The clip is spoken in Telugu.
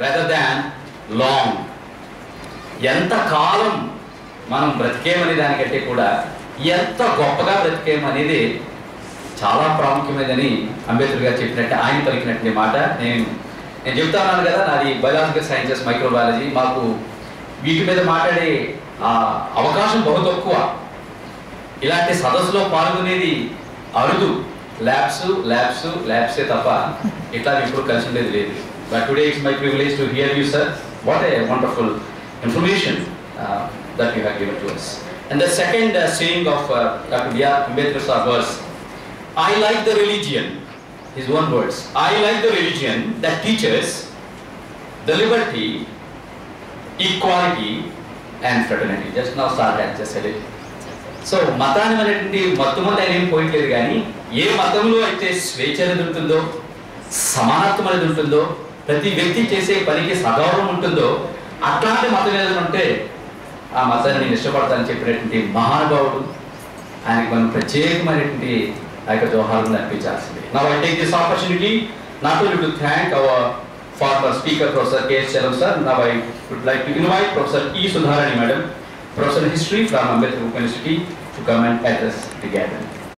rather than long. ఎంత కాలం మనం బ్రతికేమనే దానికంటే కూడా ఎంత గొప్పగా బ్రతికేమనేది చాలా ప్రాముఖ్యమైనదని అంబేద్కర్ గారు చెప్పినట్టు, ఆయన పలికినట్టు మాట నేను చెప్తా ఉన్నాను కదా. నాది బయాలజికల్ సైన్సెస్, మైక్రోబయాలజీ. మాకు వీటి మీద మాట్లాడే అవకాశం బహు తక్కువ. ఇలాంటి సదస్సులో పాల్గొనేది అరుదు. ల్యాబ్సే తప్ప ఇట్లా ఇప్పుడు కలిసి ఉండేది లేదు. But today it's my privilege to hear you sir. What a wonderful information that you have given to us. And the second saying of Dr. B.R. Ambedkar sir was, I like the religion, his own words, I like the religion that teaches the liberty, equality and fraternity. Just now sir had just said it. So మతాన్ని అనేటువంటి మొత్తం ఆయన ఏం పాయింట్ లేదు, కానీ ఏ మతంలో అయితే స్వేచ్ఛ అనేది ఉంటుందో, సమానత్వం అనేది ఉంటుందో, ప్రతి వ్యక్తి చేసే పనికి సగౌరవం ఉంటుందో, అట్లాంటి మతం ఏదైనా ఉంటే ఆ మతాన్ని నేను ఇష్టపడతానని చెప్పినటువంటి మహానుభావుడు. ఆయనకి మనం ప్రత్యేకమైనటువంటి ఆ యొక్క జోహాలను అర్పించాల్సింది. Now I take this opportunity not only to thank our former speaker, Professor K. S. Chalam sir. Now I would like to invite Professor E. Sudharani madam, Professor of History from Ambedkar University, to come and address the gathering.